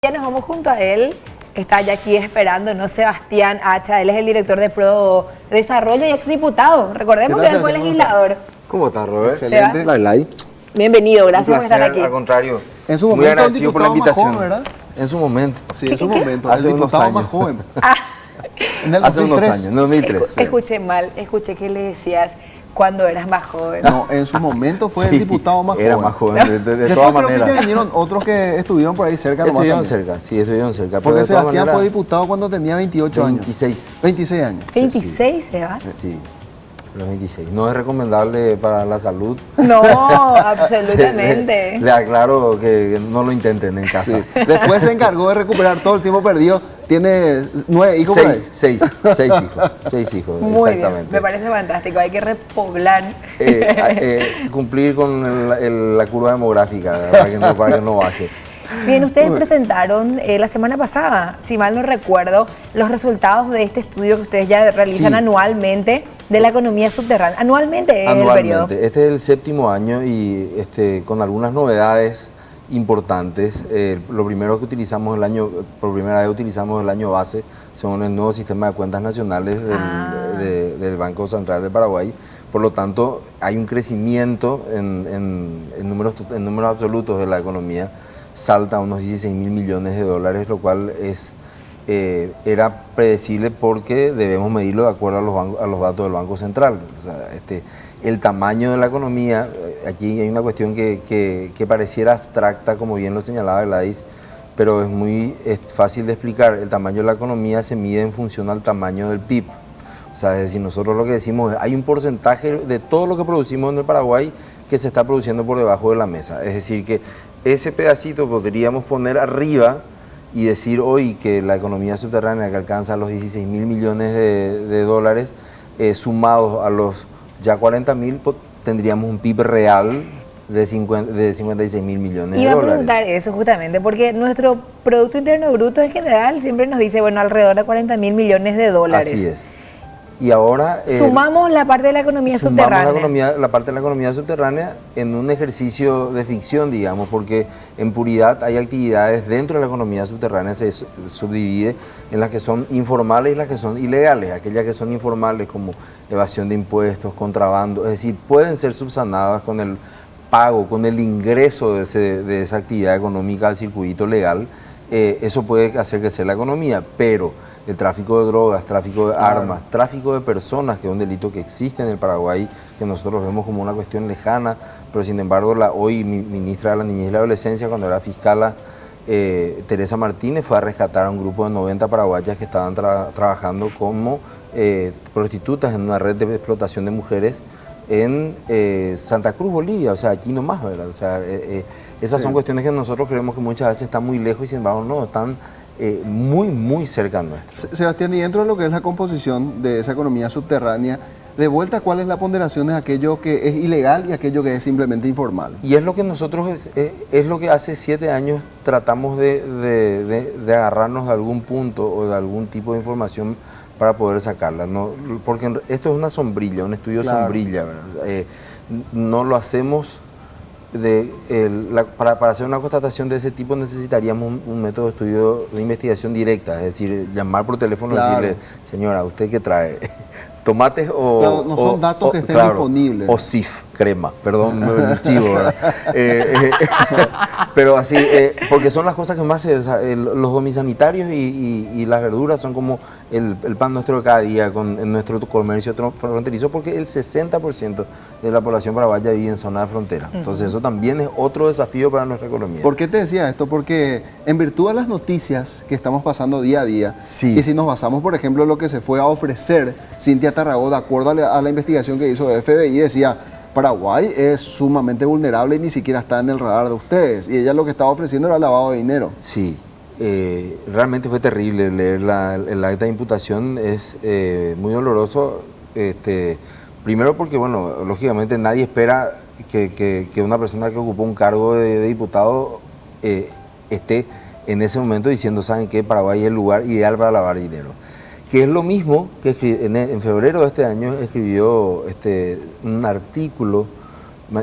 Ya nos vamos junto a él. Está ya aquí esperándonos Sebastián Hacha. Él es el director de Pro Desarrollo y exdiputado. Recordemos que él fue legislador. ¿Cómo estás, Robert? Excelente. Lai. Bienvenido, gracias por estar aquí. Al contrario, En su muy momento, agradecido por la invitación. Más joven, ¿verdad? En su momento. Sí, en su momento. Hace el unos diputado años. más joven. En el Hace unos 2003. años, en 2003. Escuché mal, escuché que le decías cuando eras más joven. No, en su momento fue el diputado más joven. Era más joven, de Después todas creo maneras. que vinieron otros que estuvieron por ahí cerca. Estuvieron cerca, sí, estuvieron cerca. Porque pero de todas Sebastián maneras, fue diputado cuando tenía 28 años. 26. 26 años. 26, Sebas. Sí, los 26. No es recomendable para la salud. No, absolutamente. Le aclaro que no lo intenten en casa. Sí. Después se encargó de recuperar todo el tiempo perdido. Tiene 9 hijos. por ahí. Seis hijos. 6 hijos, Muy bien, exactamente. me parece fantástico. Hay que repoblar. Cumplir con la curva demográfica para que no baje. Bien, ustedes presentaron la semana pasada, si mal no recuerdo, los resultados de este estudio que ustedes ya realizan Sí. anualmente de la economía subterránea. Anualmente es el periodo. Este es el séptimo año y con algunas novedades importantes. Lo primero que utilizamos por primera vez utilizamos el año base según el nuevo sistema de cuentas nacionales del Banco Central de Paraguay. Por lo tanto, hay un crecimiento en números absolutos de la economía. Salta a unos 16.000 millones de dólares, lo cual era predecible porque debemos medirlo de acuerdo a los datos del Banco Central. O sea, el tamaño de la economía, aquí hay una cuestión que pareciera abstracta, como bien lo señalaba Gladys, pero es fácil de explicar. El tamaño de la economía se mide en función al tamaño del PIB. O sea, es decir, nosotros lo que decimos es hay un porcentaje de todo lo que producimos en el Paraguay que se está produciendo por debajo de la mesa. Es decir, que ese pedacito podríamos poner arriba y decir hoy que la economía subterránea que alcanza los 16.000 millones de dólares, sumados a los ya 40.000, tendríamos un PIB real de 56.000 millones de Iba a dólares. preguntar eso justamente, porque nuestro Producto Interno Bruto en general siempre nos dice, bueno, alrededor de 40.000 millones de dólares. Así es. Y ahora sumamos la parte de la economía subterránea. la parte de la economía subterránea en un ejercicio de ficción, digamos, porque en puridad hay actividades dentro de la economía subterránea, se subdivide en las que son informales y las que son ilegales. Aquellas que son informales como evasión de impuestos, contrabando, es decir, pueden ser subsanadas con el pago, con el ingreso de esa actividad económica al circuito legal. Eso puede hacer crecer la economía, pero el tráfico de drogas, tráfico de armas, tráfico de personas, que es un delito que existe en el Paraguay, que nosotros vemos como una cuestión lejana, pero sin embargo hoy ministra de la Niñez y la Adolescencia, cuando era fiscala, Teresa Martínez, fue a rescatar a un grupo de 90 paraguayas que estaban trabajando como prostitutas en una red de explotación de mujeres en Santa Cruz, Bolivia, o sea, aquí nomás, ¿verdad? O sea, esas son cuestiones que nosotros creemos que muchas veces están muy lejos y sin embargo no, están muy, muy cerca nuestro. Sebastián, y dentro de lo que es la composición de esa economía subterránea, de vuelta, ¿cuál es la ponderación de aquello que es ilegal y aquello que es simplemente informal? Y es lo que nosotros, es lo que hace 7 años tratamos de agarrarnos de algún punto o de algún tipo de información para poder sacarla, ¿no? Porque esto es una sombrilla, un estudio sombrilla, ¿verdad? No lo hacemos para hacer una constatación de ese tipo necesitaríamos un método de estudio de investigación directa, es decir, llamar por teléfono y decirle, señora, ¿usted qué trae? ¿Tomates o...? Claro, no son datos que estén disponibles. O SIF, crema, perdón, el chivo, ¿verdad? Pero así, porque son las cosas que más los domisanitarios y las verduras son como el pan nuestro de cada día en nuestro comercio fronterizo, porque el 60% de la población paraguaya vive en zona de frontera. Entonces eso también es otro desafío para nuestra economía. ¿Por qué te decía esto? Porque en virtud de las noticias que estamos pasando día a día, y si nos basamos, por ejemplo, en lo que se fue a ofrecer Cintia Tarragó, de acuerdo a la investigación que hizo FBI, decía, Paraguay es sumamente vulnerable y ni siquiera está en el radar de ustedes. Y ella lo que estaba ofreciendo era lavado de dinero. Sí, realmente fue terrible leer el acta de imputación, es muy doloroso. Primero porque, bueno, lógicamente nadie espera que una persona que ocupó un cargo de diputado esté en ese momento diciendo, ¿saben qué? Paraguay es el lugar ideal para lavar dinero. Que es lo mismo que en febrero de este año escribió un artículo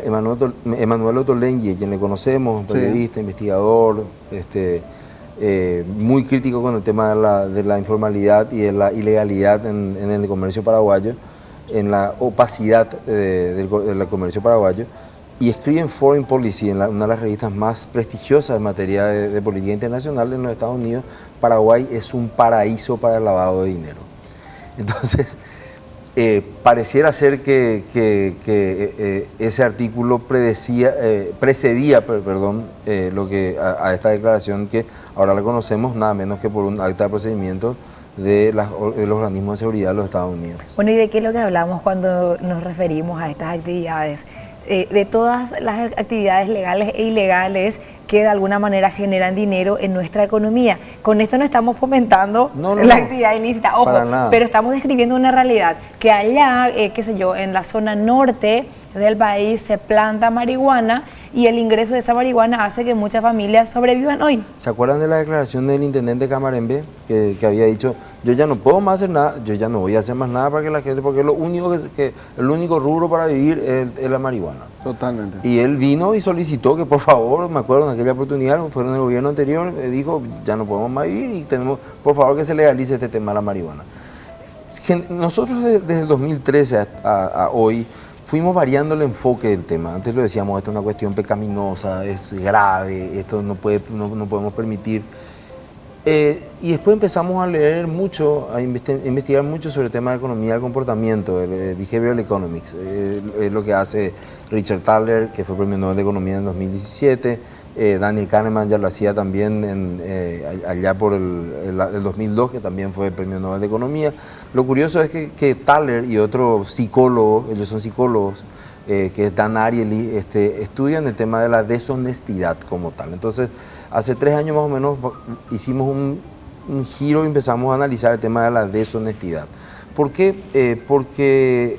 Emanuel Ottolenghi, quien le conocemos, periodista, investigador, muy crítico con el tema de la informalidad y de la ilegalidad en el comercio paraguayo, en la opacidad del comercio paraguayo, y escribe en Foreign Policy, en una de las revistas más prestigiosas en materia de política internacional en los Estados Unidos: Paraguay es un paraíso para el lavado de dinero. Entonces, pareciera ser que ese artículo precedía lo que a esta declaración que ahora la conocemos, nada menos que por un acta de procedimiento de los organismos de seguridad de los Estados Unidos. Bueno, ¿y de qué es lo que hablamos cuando nos referimos a estas actividades? De todas las actividades legales e ilegales que de alguna manera generan dinero en nuestra economía. Con esto no estamos fomentando la actividad ilícita, ojo, pero estamos describiendo una realidad, que allá, qué sé yo, en la zona norte del país se planta marihuana y el ingreso de esa marihuana hace que muchas familias sobrevivan hoy. ¿Se acuerdan de la declaración del intendente Camarembe que había dicho: yo ya no puedo más hacer nada, yo ya no voy a hacer más nada para que la gente, porque el único rubro para vivir es la marihuana? Totalmente. Y él vino y solicitó que, por favor, me acuerdo en aquella oportunidad, fue en el gobierno anterior, dijo: ya no podemos más vivir y tenemos, por favor, que se legalice este tema de la marihuana. Es que nosotros desde el 2013 a hoy fuimos variando el enfoque del tema. Antes lo decíamos: esto es una cuestión pecaminosa, es grave, esto no podemos permitir. Y después empezamos a leer mucho, a investigar mucho sobre el tema de economía del comportamiento, el Behavioral Economics, lo que hace Richard Thaler, que fue premio Nobel de Economía en 2017, Daniel Kahneman ya lo hacía también allá por el 2002, que también fue premio Nobel de Economía. Lo curioso es que Thaler y otro psicólogo, ellos son psicólogos, que es Dan Ariely, estudian el tema de la deshonestidad como tal. Entonces, hace 3 años más o menos hicimos un giro y empezamos a analizar el tema de la deshonestidad. ¿Por qué? Porque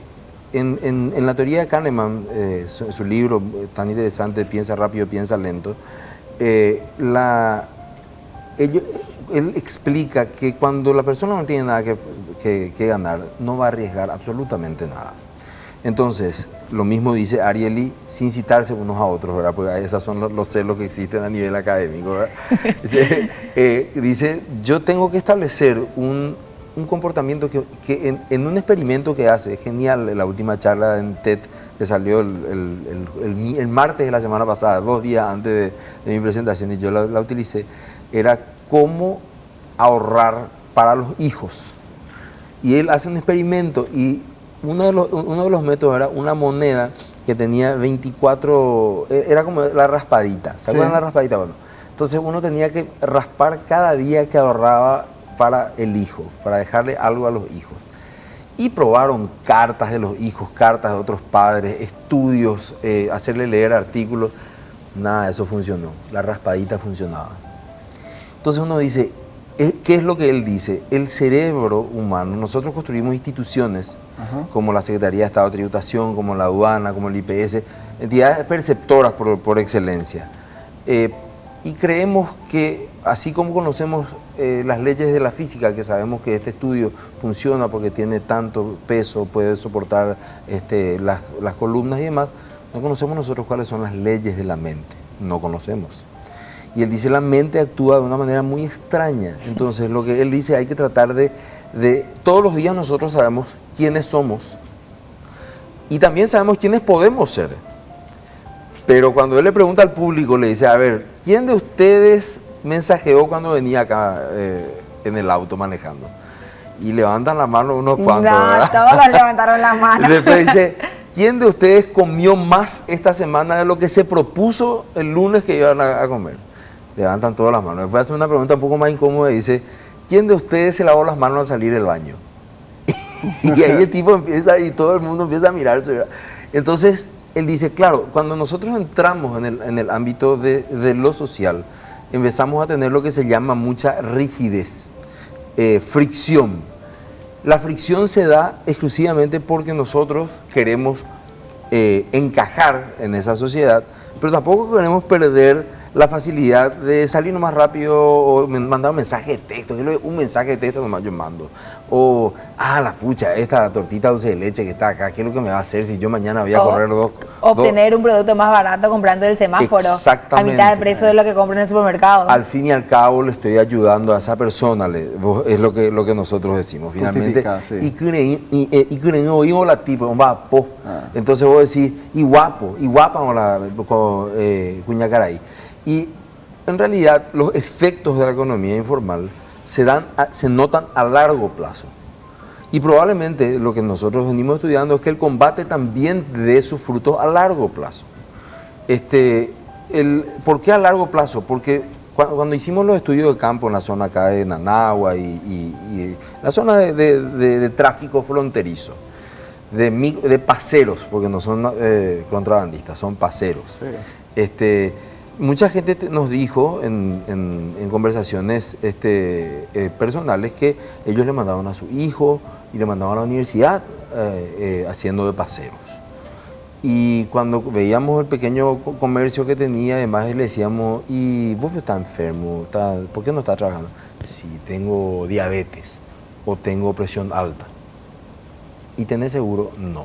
en la teoría de Kahneman, su libro tan interesante, Piensa rápido, piensa lento, él explica que cuando la persona no tiene nada que ganar, no va a arriesgar absolutamente nada. Entonces, lo mismo dice Ariely, sin citarse unos a otros, ¿verdad? Porque esos son los celos que existen a nivel académico, ¿verdad? Dice, yo tengo que establecer un comportamiento que en un experimento que hace, es genial, la última charla en TED que salió el martes de la semana pasada, 2 días antes de mi presentación, y yo la utilicé, era cómo ahorrar para los hijos. Y él hace un experimento y uno de los métodos era una moneda que tenía 24, era como la raspadita, ¿se acuerdan la raspadita? Bueno, entonces uno tenía que raspar cada día que ahorraba para el hijo, para dejarle algo a los hijos. Y probaron cartas de los hijos, cartas de otros padres, estudios, hacerle leer artículos. Nada de eso funcionó, la raspadita funcionaba. Entonces uno dice, ¿qué es lo que él dice? El cerebro humano, nosotros construimos instituciones como la Secretaría de Estado de Tributación, como la aduana, como el IPS, entidades perceptoras por excelencia. Y creemos que, así como conocemos las leyes de la física, que sabemos que este estudio funciona porque tiene tanto peso, puede soportar las columnas y demás, no conocemos nosotros cuáles son las leyes de la mente, no conocemos. Y él dice, la mente actúa de una manera muy extraña. Entonces, lo que él dice, hay que tratar de todos los días nosotros sabemos quiénes somos y también sabemos quiénes podemos ser. Pero cuando él le pregunta al público, le dice, a ver, ¿quién de ustedes mensajeó cuando venía acá en el auto manejando? Y levantan la mano unos cuantos, ¿verdad? Todos levantaron la mano. Después dice, ¿quién de ustedes comió más esta semana de lo que se propuso el lunes que iban a comer? Levantan todas las manos. Después hace una pregunta un poco más incómoda y dice, ¿quién de ustedes se lavó las manos al salir del baño? Y ahí el tipo empieza y todo el mundo empieza a mirarse, ¿verdad? Entonces, él dice, claro, cuando nosotros entramos en el ámbito de lo social, empezamos a tener lo que se llama mucha rigidez, fricción. La fricción se da exclusivamente porque nosotros queremos encajar en esa sociedad, pero tampoco queremos perder la facilidad de salir más rápido o mandar un mensaje de texto, un mensaje de texto nomás yo mando. O, la pucha, esta tortita dulce de leche que está acá, ¿qué es lo que me va a hacer si yo mañana voy a correr obtener un producto más barato comprando el semáforo. Exactamente. A mitad del precio de lo que compro en el supermercado. Al fin y al cabo le estoy ayudando a esa persona, es lo que nosotros decimos finalmente. Sí. Y oímos la tipo, entonces vos decís, y guapa cuñacaray. Y en realidad los efectos de la economía informal se notan a largo plazo. Y probablemente lo que nosotros venimos estudiando es que el combate también dé sus frutos a largo plazo. ¿Por qué a largo plazo? Porque cuando hicimos los estudios de campo en la zona acá de Nanagua y la zona de tráfico fronterizo, de paseros, porque no son contrabandistas, son paseros. Sí. Mucha gente nos dijo en conversaciones personales que ellos le mandaban a su hijo y le mandaban a la universidad haciendo de paseros. Y cuando veíamos el pequeño comercio que tenía, además le decíamos, ¿y vos estás enfermo? ¿Por qué no estás trabajando? Sí, tengo diabetes o tengo presión alta. ¿Y tenés seguro? No.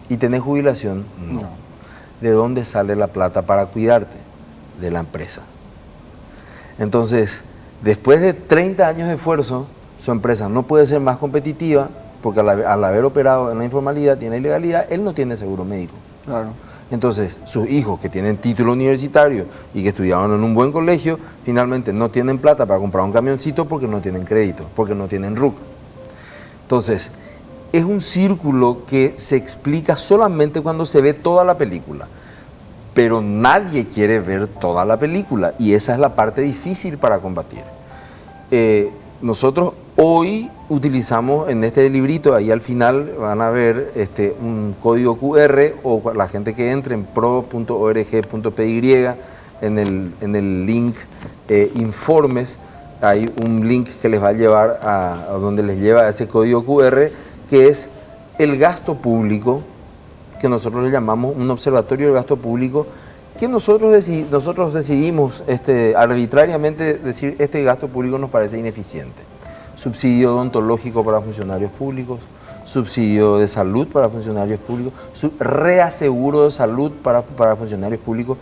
¿Y tenés jubilación? No. ¿De dónde sale la plata para cuidarte? De la empresa. Entonces, después de 30 años de esfuerzo, su empresa no puede ser más competitiva porque al haber operado en la informalidad y en la ilegalidad, él no tiene seguro médico. Claro. Entonces, sus hijos que tienen título universitario y que estudiaron en un buen colegio, finalmente no tienen plata para comprar un camioncito porque no tienen crédito, porque no tienen RUC. Entonces, es un círculo que se explica solamente cuando se ve toda la película. Pero nadie quiere ver toda la película y esa es la parte difícil para combatir. Nosotros hoy utilizamos en este librito, ahí al final van a ver un código QR o la gente que entre en pro.org.py en el link informes, hay un link que les va a llevar a donde les lleva ese código QR que es el gasto público, que nosotros le llamamos un observatorio del gasto público, que nosotros decidimos arbitrariamente decir este gasto público nos parece ineficiente. Subsidio odontológico para funcionarios públicos, subsidio de salud para funcionarios públicos, reaseguro de salud para funcionarios públicos.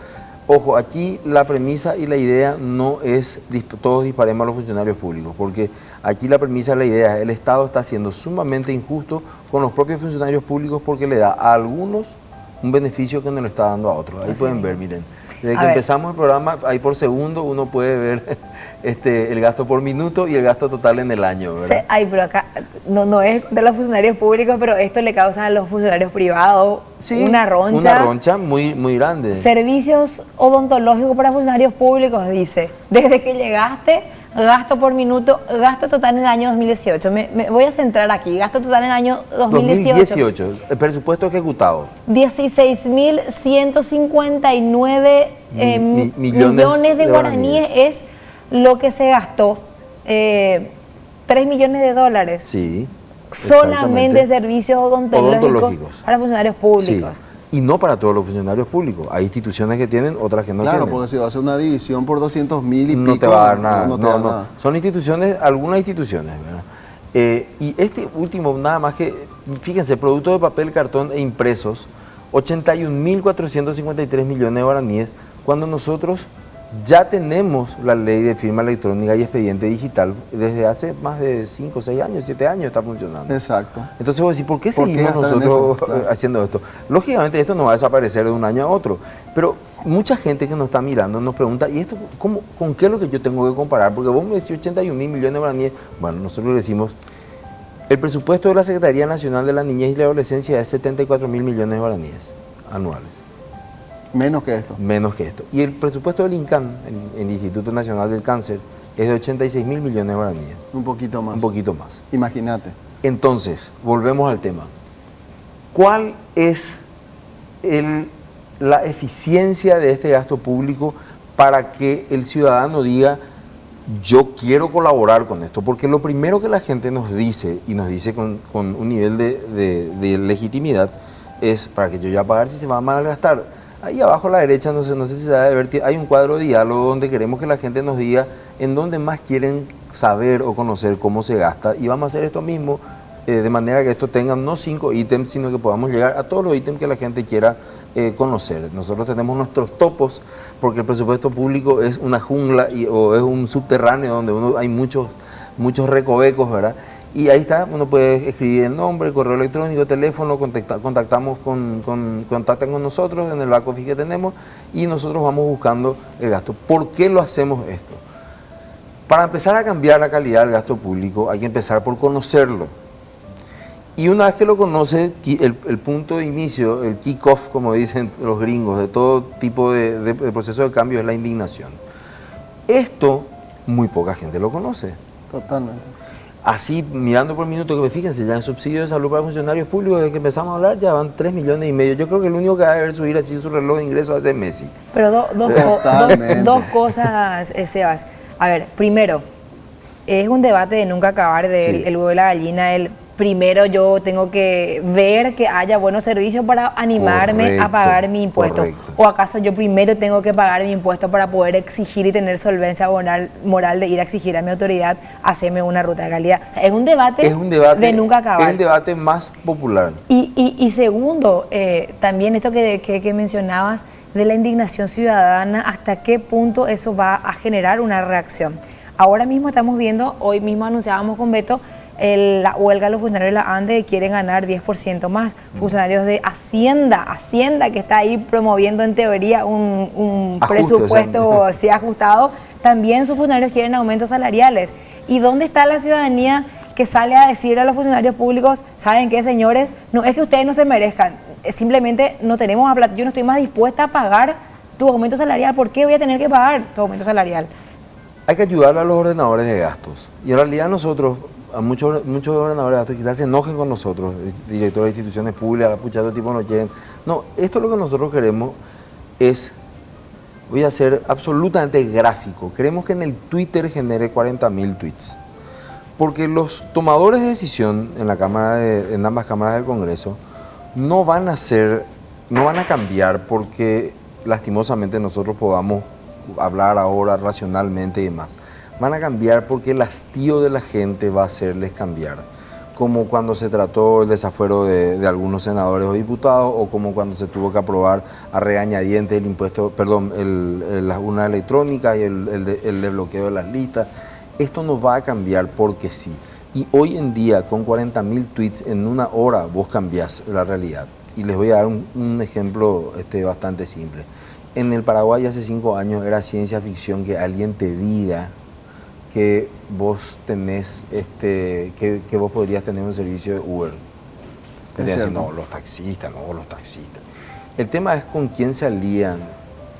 Ojo, aquí la premisa y la idea no es todos disparemos a los funcionarios públicos, porque aquí la premisa y la idea es el Estado está siendo sumamente injusto con los propios funcionarios públicos porque le da a algunos un beneficio que no le está dando a otros. Ahí pueden ver, miren. Desde que empezamos el programa, ahí por segundo uno puede ver el gasto por minuto y el gasto total en el año, ¿verdad? Sí, pero acá no es de los funcionarios públicos, pero esto le causa a los funcionarios privados una roncha. Una roncha muy, muy grande. Servicios odontológicos para funcionarios públicos, dice. Desde que llegaste, gasto por minuto, gasto total en el año 2018. Me voy a centrar aquí. Gasto total en el año 2018. El presupuesto ejecutado. 16.159 millones de guaraníes es lo que se gastó. 3 millones de dólares. Sí. Solamente servicios odontológicos para funcionarios públicos. Sí. Y no para todos los funcionarios públicos. Hay instituciones que tienen, otras que no tienen. Claro, porque si va a hacer una división por 200.000 y no pico, te va a dar nada. No. Son instituciones, algunas instituciones, ¿verdad? Y este último, nada más que, fíjense, productos de papel, cartón e impresos, 81.453 millones de guaraníes, cuando nosotros ya tenemos la ley de firma electrónica y expediente digital desde hace más de 5, 6 años, 7 años está funcionando. Exacto. Entonces vos decís, ¿por qué seguimos nosotros haciendo esto? Lógicamente esto no va a desaparecer de un año a otro, pero mucha gente que nos está mirando nos pregunta, ¿y esto con qué es lo que yo tengo que comparar? Porque vos me decís 81.000 millones de guaraníes. Bueno, nosotros le decimos, el presupuesto de la Secretaría Nacional de la Niñez y la Adolescencia es 74.000 millones de guaraníes anuales. Menos que esto. Menos que esto. Y el presupuesto del INCAN, el Instituto Nacional del Cáncer, es de 86.000 millones de guaraníes. Un poquito más. Un poquito más. Imagínate. Entonces, volvemos al tema. ¿Cuál es la eficiencia de este gasto público para que el ciudadano diga, yo quiero colaborar con esto? Porque lo primero que la gente nos dice, y nos dice con un nivel de legitimidad, es, ¿para que yo ya pagar si se va a malgastar? Ahí abajo a la derecha, no sé si se da de ver, hay un cuadro de diálogo donde queremos que la gente nos diga en dónde más quieren saber o conocer cómo se gasta, y vamos a hacer esto mismo de manera que esto tenga no 5 ítems, sino que podamos llegar a todos los ítems que la gente quiera conocer. Nosotros tenemos nuestros topos, porque el presupuesto público es una jungla o es un subterráneo donde hay muchos recovecos, ¿verdad? Y ahí está, uno puede escribir el nombre, correo electrónico, teléfono, contactan con nosotros en el back office que tenemos, y nosotros vamos buscando el gasto. ¿Por qué lo hacemos esto? Para empezar a cambiar la calidad del gasto público hay que empezar por conocerlo. Y una vez que lo conoce, el punto de inicio, el kick-off, como dicen los gringos, de todo tipo de proceso de cambio es la indignación. Esto muy poca gente lo conoce. Totalmente. Así, mirando por minuto, que fíjense, ya en subsidio de salud para funcionarios públicos, desde que empezamos a hablar, ya van 3,5 millones. Yo creo que el único que va a deber subir así su reloj de ingresos hace Messi. Pero dos cosas, Sebas. A ver, primero, es un debate de nunca acabar del el huevo y la gallina. Primero yo tengo que ver que haya buenos servicios para animarme a pagar mi impuesto. Correcto. ¿O acaso yo primero tengo que pagar mi impuesto para poder exigir y tener solvencia moral de ir a exigir a mi autoridad hacerme una ruta de calidad? O sea, es un debate de nunca acabar. Es el debate más popular. Y segundo, también esto que mencionabas de la indignación ciudadana, ¿hasta qué punto eso va a generar una reacción? Ahora mismo estamos viendo, hoy mismo anunciábamos con Beto, la huelga de los funcionarios de la ANDE quieren ganar 10% más. Funcionarios de Hacienda que está ahí promoviendo en teoría un presupuesto así ajustado, también sus funcionarios quieren aumentos salariales. ¿Y dónde está la ciudadanía que sale a decir a los funcionarios públicos, saben qué, señores, no es que ustedes no se merezcan, simplemente no tenemos a plata, yo no estoy más dispuesta a pagar tu aumento salarial, ¿por qué voy a tener que pagar tu aumento salarial? Hay que ayudar a los ordenadores de gastos. Y en realidad nosotros, a muchos ordenadores de gastos quizás se enojen con nosotros, directores de instituciones públicas, pucha, todo tipo no quieren. No, esto es lo que nosotros queremos es, voy a ser absolutamente gráfico, queremos que en el Twitter genere 40.000 tweets. Porque los tomadores de decisión en ambas cámaras del Congreso no van a cambiar porque lastimosamente nosotros podamos hablar ahora racionalmente y demás. Van a cambiar porque el hastío de la gente va a hacerles cambiar. Como cuando se trató el desafuero de algunos senadores o diputados, o como cuando se tuvo que aprobar a regañadientes el impuesto, las urnas electrónicas y el desbloqueo de las listas. Esto no va a cambiar porque sí. Y hoy en día, con 40.000 tweets en una hora, vos cambiás la realidad. Y les voy a dar un ejemplo bastante simple. En el Paraguay hace 5 años era ciencia ficción que alguien te diga que vos tenés, que vos podrías tener un servicio de Uber. Decir, no, los taxistas. El tema es con quién se alían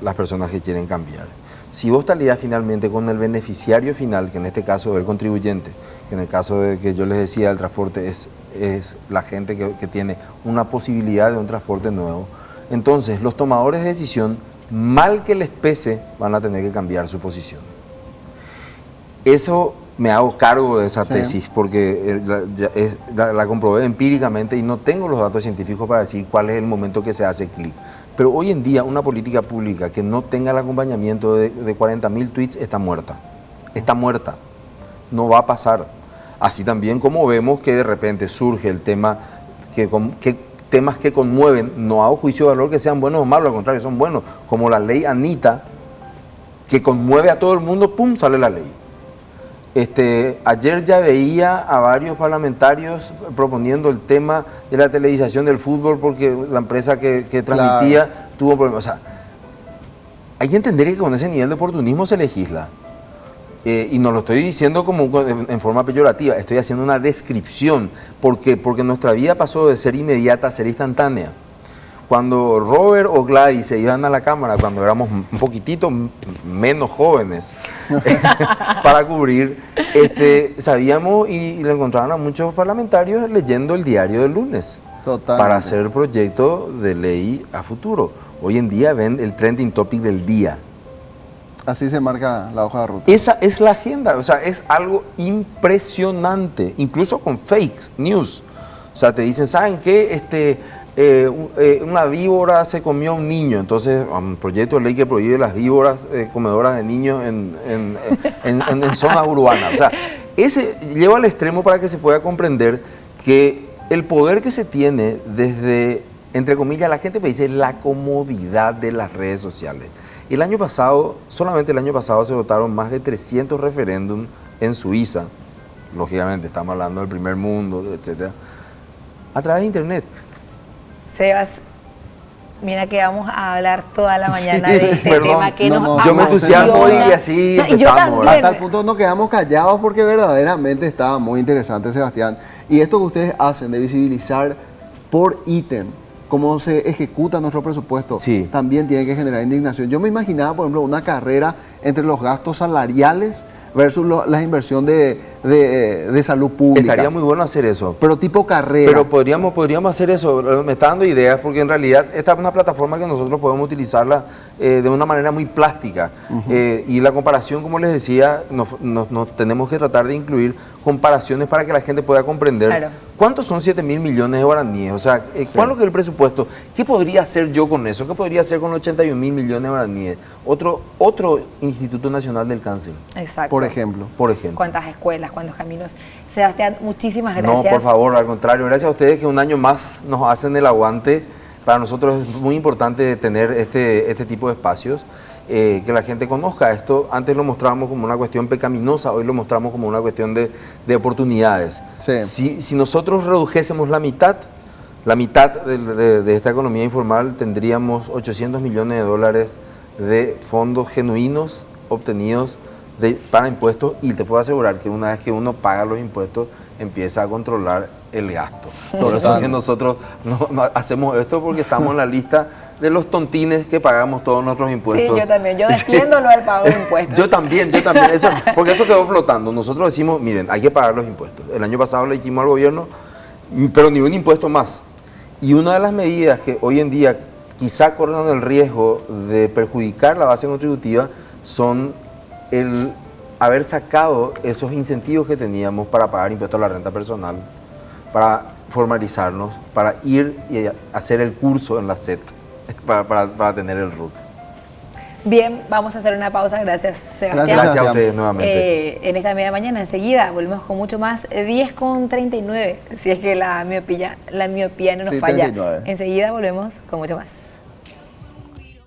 las personas que quieren cambiar. Si vos te alías finalmente con el beneficiario final, que en este caso es el contribuyente, que en el caso de que yo les decía del transporte es la gente que tiene una posibilidad de un transporte nuevo, entonces los tomadores de decisión, mal que les pese, van a tener que cambiar su posición. Eso me hago cargo de esa tesis porque la comprobé empíricamente y no tengo los datos científicos para decir cuál es el momento que se hace clic. Pero hoy en día una política pública que no tenga el acompañamiento de 40.000 tweets está muerta. Está muerta. No va a pasar. Así también como vemos que de repente surge el tema, temas que conmueven, no hago juicio de valor que sean buenos o malos, al contrario, son buenos. Como la ley Anita, que conmueve a todo el mundo, ¡pum!, sale la ley. Ayer ya veía a varios parlamentarios proponiendo el tema de la televisación del fútbol porque la empresa que transmitía tuvo problemas. O sea, hay que entender que con ese nivel de oportunismo se legisla. Y no lo estoy diciendo como en forma peyorativa, estoy haciendo una descripción. Porque nuestra vida pasó de ser inmediata a ser instantánea. Cuando Robert o Gladys se iban a la Cámara, cuando éramos un poquitito menos jóvenes, para cubrir, sabíamos y le encontraban a muchos parlamentarios leyendo el diario del lunes. Totalmente. Para hacer proyecto de ley a futuro. Hoy en día ven el trending topic del día. Así se marca la hoja de ruta. Esa es la agenda, o sea, es algo impresionante, incluso con fake news. O sea, te dicen, ¿saben qué? una víbora se comió a un niño, entonces un proyecto de ley que prohíbe las víboras comedoras de niños en zonas urbanas. O sea, ese lleva al extremo para que se pueda comprender que el poder que se tiene desde, entre comillas, la gente me dice la comodidad de las redes sociales. El año pasado, solamente el año pasado se votaron más de 300 referéndums en Suiza, lógicamente estamos hablando del primer mundo, etcétera, a través de internet. Sebas, mira que vamos a hablar toda la mañana Sí, de este perdón, tema que nos yo me entusiasmo apasiona. y así No, y yo empezamos, también. ¿verdad? Hasta el punto nos quedamos callados porque verdaderamente estaba muy interesante, Sebastián. Y esto que ustedes hacen de visibilizar por ítem cómo se ejecuta nuestro presupuesto, Sí. también tiene que generar indignación. Yo me imaginaba, por ejemplo, una carrera entre los gastos salariales versus la inversión de salud pública. Estaría muy bueno hacer eso. Pero tipo carrera. Pero podríamos hacer eso, me está dando ideas, porque en realidad esta es una plataforma que nosotros podemos utilizarla de una manera muy plástica. Y la comparación, como les decía, nos tenemos que tratar de incluir comparaciones para que la gente pueda comprender. Claro. ¿Cuántos son 7.000 millones de guaraníes? O sea, ¿cuál es lo que es el presupuesto? ¿Qué podría hacer yo con eso? ¿Qué podría hacer con los 81.000 millones de guaraníes? Otro Instituto Nacional del Cáncer, Exacto. Por ejemplo. ¿Cuántas escuelas, cuántos caminos? Sebastián, muchísimas gracias. No, por favor, al contrario, gracias a ustedes que un año más nos hacen el aguante. Para nosotros es muy importante tener este tipo de espacios, que la gente conozca esto. Antes lo mostrábamos como una cuestión pecaminosa, hoy lo mostramos como una cuestión de oportunidades. Sí. Si nosotros redujésemos la mitad de esta economía informal, tendríamos 800 millones de dólares de fondos genuinos obtenidos para impuestos, y te puedo asegurar que una vez que uno paga los impuestos empieza a controlar el gasto. Por eso es que nosotros no hacemos esto, porque estamos en la lista de los tontines que pagamos todos nuestros impuestos. Sí, yo también, yo defiendo lo del pago de impuestos. Yo también, porque eso quedó flotando. Nosotros decimos, miren, hay que pagar los impuestos. El año pasado le dijimos al gobierno, pero ni un impuesto más. Y una de las medidas que hoy en día quizá corren el riesgo de perjudicar la base contributiva son el haber sacado esos incentivos que teníamos para pagar impuestos a la renta personal, para formalizarnos, para ir y hacer el curso en la SET, para tener el RUT. Bien, vamos a hacer una pausa. Gracias, Sebastián. Gracias a ustedes nuevamente. En esta media mañana, enseguida, volvemos con mucho más. 10:39, si es que la miopía no nos Sí, falla. 39. Enseguida volvemos con mucho más.